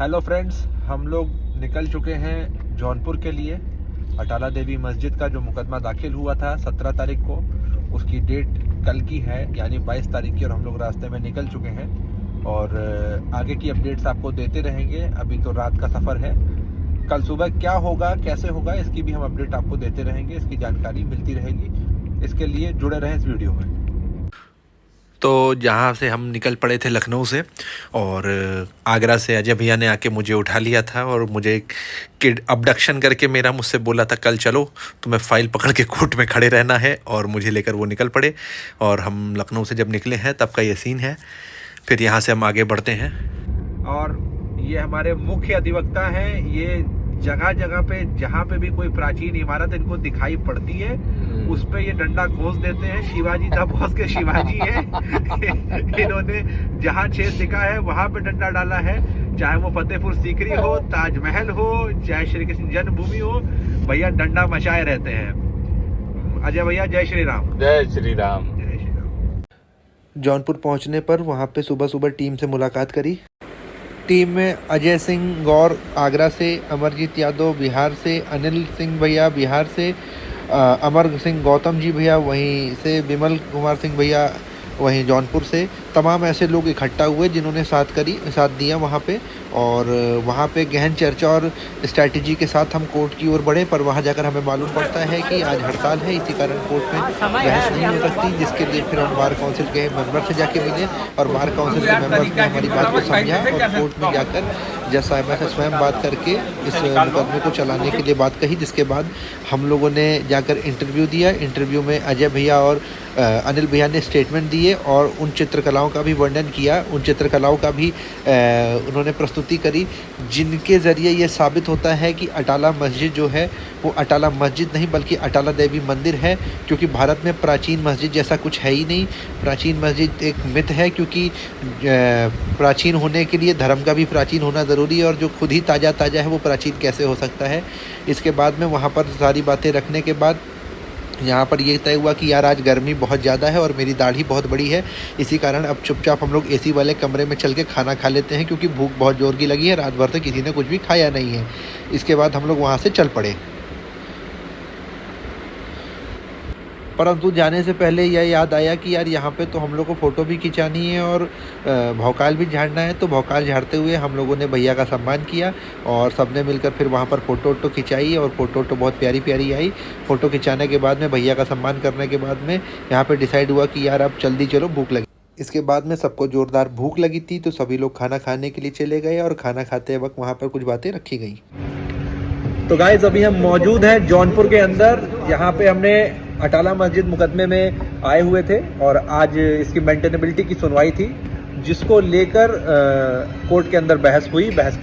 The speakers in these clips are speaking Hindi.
हेलो फ्रेंड्स, हम लोग निकल चुके हैं जौनपुर के लिए। अटाला देवी मस्जिद का जो मुकदमा दाखिल हुआ था 17 तारीख को, उसकी डेट कल की है, यानी 22 तारीख की, और हम लोग रास्ते में निकल चुके हैं और आगे की अपडेट्स आपको देते रहेंगे। अभी तो रात का सफ़र है, कल सुबह क्या होगा कैसे होगा इसकी भी हम अपडेट आपको देते रहेंगे, इसकी जानकारी मिलती रहेगी। इसके लिए जुड़े रहें इस वीडियो में। तो जहाँ से हम निकल पड़े थे लखनऊ से, और आगरा से अजय भैया ने आके मुझे उठा लिया था और मुझे अबडक्शन करके मुझसे बोला था कल चलो, तुम्हें फ़ाइल पकड़ के कोर्ट में खड़े रहना है, और मुझे लेकर वो निकल पड़े। और हम लखनऊ से जब निकले हैं तब का ये सीन है। फिर यहाँ से हम आगे बढ़ते हैं और ये हमारे मुख्य अधिवक्ता हैं। ये जगह जगह पे जहाँ पे भी कोई प्राचीन इमारत इनको दिखाई पड़ती है उस पे ये डंडा खोस देते हैं। शिवाजी द बॉस के शिवाजी है। इन्होंने जहाँ छेद दिखा है वहां पे डंडा डाला है, चाहे वो फतेहपुर सीकरी हो, ताजमहल हो, चाहे श्री कृष्ण जन्मभूमि हो, भैया डंडा मचाए रहते हैं। अजय भैया जय श्री राम। जय श्री राम। जय श्री राम। जौनपुर पहुंचने पर वहां पे सुबह सुबह टीम से मुलाकात करी। टीम में अजय सिंह गौर आगरा से, अमरजीत यादव बिहार से, अनिल सिंह भैया बिहार से, अमर सिंह गौतम जी भैया वहीं से, विमल कुमार सिंह भैया वहीं जौनपुर से। तमाम ऐसे लोग इकट्ठा हुए जिन्होंने साथ दिया वहाँ पे। और वहाँ पे गहन चर्चा और स्ट्रैटेजी के साथ हम कोर्ट की ओर बढ़े, पर वहाँ जाकर हमें मालूम पड़ता है कि आज हड़ताल है, इसी कारण कोर्ट में बहस नहीं हो सकती, जिसके लिए फिर हम बार काउंसिल के मेंबर से जाके मिले और बार काउंसिल के मेंबर ने हमारी बात को समझा और कोर्ट में जाकर जज साहिबा से स्वयं बात करके इस मुकदमे को चलाने के लिए बात कही। जिसके बाद हम लोगों ने जाकर इंटरव्यू दिया। इंटरव्यू में अजय भैया और अनिल भैया ने स्टेटमेंट दिए और उन चित्रकलाओं का भी वर्णन किया, उन चित्रकलाओं का भी उन्होंने प्रस्तुति करी, जिनके ज़रिए ये साबित होता है कि अटाला मस्जिद जो है वो अटाला मस्जिद नहीं बल्कि अटाला देवी मंदिर है। क्योंकि भारत में प्राचीन मस्जिद जैसा कुछ है ही नहीं। प्राचीन मस्जिद एक मिथ है, क्योंकि प्राचीन होने के लिए धर्म का भी प्राचीन होना ज़रूरी है, और जो खुद ही ताज़ा है वो प्राचीन कैसे हो सकता है। इसके बाद में वहाँ पर सारी बातें रखने के बाद यहाँ पर ये तय हुआ कि यार आज गर्मी बहुत ज़्यादा है और मेरी दाढ़ी बहुत बड़ी है, इसी कारण अब चुपचाप हम लोग एसी वाले कमरे में चल के खाना खा लेते हैं, क्योंकि भूख बहुत ज़ोर की लगी है, रात भर से किसी ने कुछ भी खाया नहीं है। इसके बाद हम लोग वहाँ से चल पड़े। परंतु जाने से पहले यह याद आया कि यार यहाँ पे तो हम लोग को फ़ोटो भी खिंचानी है और भौकाल भी झाड़ना है। तो भौकाल झाड़ते हुए हम लोगों ने भैया का सम्मान किया और सबने मिलकर फिर वहाँ पर फ़ोटो खिंचाई और फ़ोटो बहुत प्यारी आई। फ़ोटो खिंचाने के बाद में भैया का सम्मान करने के बाद में यहाँ पर डिसाइड हुआ कि यार अब जल्दी चलो, भूख लगी। इसके बाद में सबको ज़ोरदार भूख लगी थी, तो सभी लोग खाना खाने के लिए चले गए और खाना खाते वक्त वहाँ पर कुछ बातें रखी गई। तो गाइस, अभी हम मौजूद हैं जौनपुर के अंदर। यहाँ पे हमने अटाला मस्जिद मुकदमे में आए हुए थे और आज इसकी मेंटेनेबिलिटी की सुनवाई थी, जिसको लेकर कोर्ट के अंदर बहस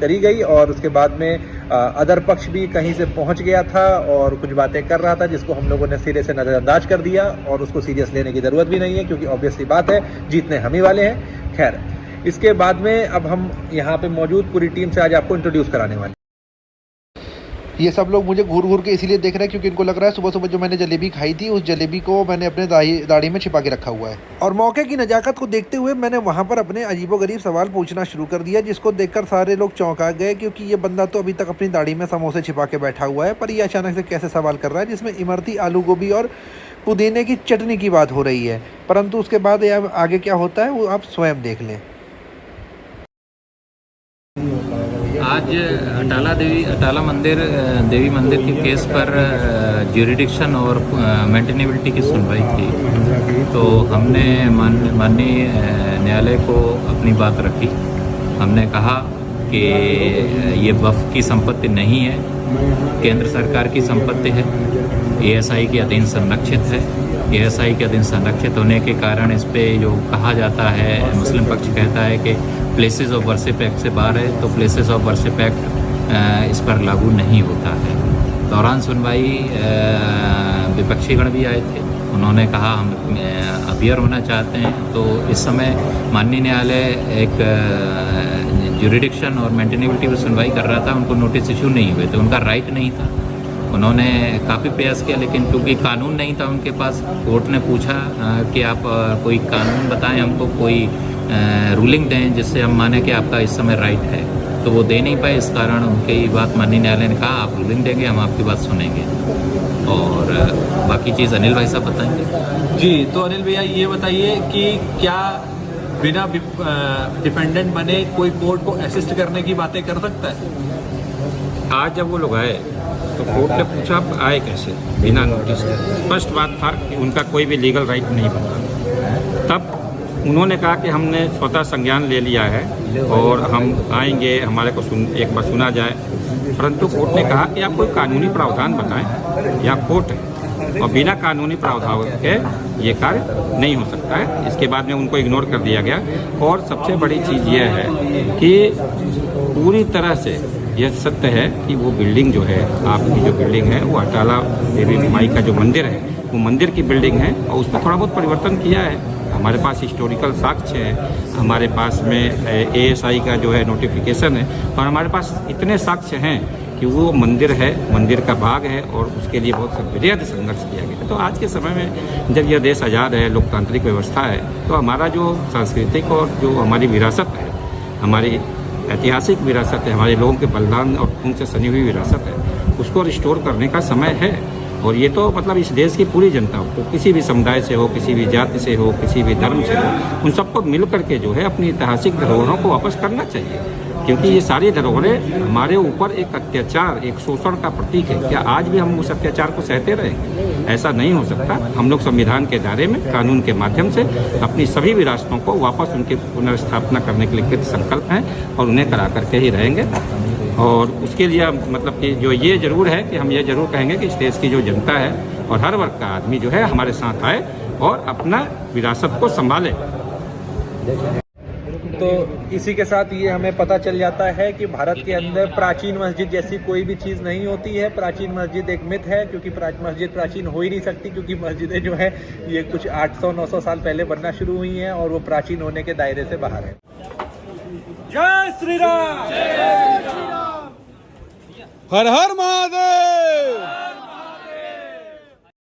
करी गई। और उसके बाद में अदर पक्ष भी कहीं से पहुंच गया था और कुछ बातें कर रहा था, जिसको हम लोगों ने सिरे से नज़रअंदाज कर दिया और उसको सीरियस लेने की ज़रूरत भी नहीं है, क्योंकि ऑब्वियसली बात है जीतने हम ही वाले हैं। खैर, इसके बाद में अब हम यहाँ पे मौजूद पूरी टीम से आज आपको इंट्रोड्यूस कराने वाले। ये सब लोग मुझे घूर के इसीलिए देख रहे हैं क्योंकि इनको लग रहा है सुबह सुबह जो मैंने जलेबी खाई थी उस जलेबी को मैंने अपने दाढ़ी में छिपा के रखा हुआ है। और मौके की नज़ाकत को देखते हुए मैंने वहाँ पर अपने अजीबोगरीब सवाल पूछना शुरू कर दिया, जिसको देखकर सारे लोग चौंका गए, क्योंकि ये बंदा तो अभी तक अपनी दाढ़ी में समोसे छिपा के बैठा हुआ है, पर ये अचानक से कैसे सवाल कर रहा है जिसमें इमरती आलू गोभी और पुदीने की चटनी की बात हो रही है। परंतु उसके बाद आगे क्या होता है वो आप स्वयं देख लें। आज अटाला देवी मंदिर के केस पर ज्यूरिडिक्शन और मेंटेनेबिलिटी की सुनवाई थी। तो हमने माननीय न्यायालय को अपनी बात रखी। हमने कहा कि ये वक्फ की संपत्ति नहीं है, केंद्र सरकार की संपत्ति है, एएसआई के अधीन संरक्षित है। एएसआई के अधीन संरक्षित होने के कारण इस पे जो कहा जाता है, मुस्लिम पक्ष कहता है कि प्लेसेस ऑफ वर्शिप एक्ट से बाहर है, तो प्लेसेस ऑफ वर्शिप एक्ट इस पर लागू नहीं होता है। दौरान सुनवाई विपक्षीगण भी आए थे, उन्होंने कहा हम अपियर होना चाहते हैं। तो इस समय माननीय न्यायालय एक ज्यूरिडिक्शन और मेंटेनेबिलिटी पर सुनवाई कर रहा था, उनको नोटिस इशू नहीं हुए थे, उनका राइट नहीं था। उन्होंने काफ़ी प्रयास किया, लेकिन क्योंकि कानून नहीं था उनके पास, कोर्ट ने पूछा कि आप कोई कानून बताएं हमको, कोई रूलिंग दें जिससे हम माने कि आपका इस समय राइट है। तो तो वो दे नहीं पाए, इस कारण उनकी बात माननीय न्यायालय ने कहा आप रूलिंग देंगे, हम आपकी बात सुनेंगे और बाकी चीज़ अनिल भाई साहब बताएंगे। जी, तो अनिल भैया ये बताइए कि क्या बिना डिपेंडेंट बने कोई कोर्ट को असिस्ट करने की बातें कर सकता है? आज जब वो लोग आए तो कोर्ट ने पूछा आप आए कैसे बिना नोटिस के। स्पष्ट बात था कि उनका कोई भी लीगल राइट नहीं बनता। तब उन्होंने कहा कि हमने स्वतः संज्ञान ले लिया है और हम आएंगे, हमारे को एक बार सुना जाए। परंतु कोर्ट ने कहा कि आप कोई कानूनी प्रावधान बनाएं, या कोर्ट है और बिना कानूनी प्रावधान के ये कार्य नहीं हो सकता है। इसके बाद में उनको इग्नोर कर दिया गया। और सबसे बड़ी चीज़ ये है कि पूरी तरह से यह सत्य है कि वो बिल्डिंग जो है, आपकी जो बिल्डिंग है वो अटाला देवी माई का जो मंदिर है वो मंदिर की बिल्डिंग है और उसमें थोड़ा बहुत परिवर्तन किया है। हमारे पास हिस्टोरिकल साक्ष्य है, हमारे पास में ASI का जो है नोटिफिकेशन है और हमारे पास इतने साक्ष्य हैं कि वो मंदिर है, मंदिर का भाग है और उसके लिए बहुत वृहद संघर्ष किया गया। तो आज के समय में जब यह देश आज़ाद है, लोकतांत्रिक व्यवस्था है, तो हमारा जो सांस्कृतिक और जो हमारी विरासत है, हमारी ऐतिहासिक विरासत है, हमारे लोगों के बलिदान और खून से सनी हुई विरासत है, उसको रिस्टोर करने का समय है। और ये तो मतलब इस देश की पूरी जनता को, किसी भी समुदाय से हो, किसी भी जाति से हो, किसी भी धर्म से हो, उन सबको मिल करके जो है अपनी ऐतिहासिक धरोहरों को वापस करना चाहिए। क्योंकि ये सारी धरोहरें हमारे ऊपर एक अत्याचार, एक शोषण का प्रतीक है। क्या आज भी हम उस अत्याचार को सहते रहेंगे? ऐसा नहीं हो सकता। हम लोग संविधान के दायरे में कानून के माध्यम से अपनी सभी विरासतों को वापस उनकी पुनर्स्थापना करने के लिए कृत संकल्प हैं और उन्हें करा करके ही रहेंगे। और उसके लिए मतलब कि जो ये जरूर है कि हम ये जरूर कहेंगे कि इस देश की जो जनता है और हर वर्ग का आदमी जो है हमारे साथ आए और अपना विरासत को संभाले। तो इसी के साथ ये हमें पता चल जाता है कि भारत के अंदर प्राचीन मस्जिद जैसी कोई भी चीज़ नहीं होती है। प्राचीन मस्जिद एक मिथ है, क्योंकि मस्जिद प्राचीन हो ही नहीं सकती, क्योंकि मस्जिदें जो है ये कुछ 800-900 साल पहले बनना शुरू हुई हैं और वो प्राचीन होने के दायरे से बाहर है। जय श्री राम, हर हर महादेव।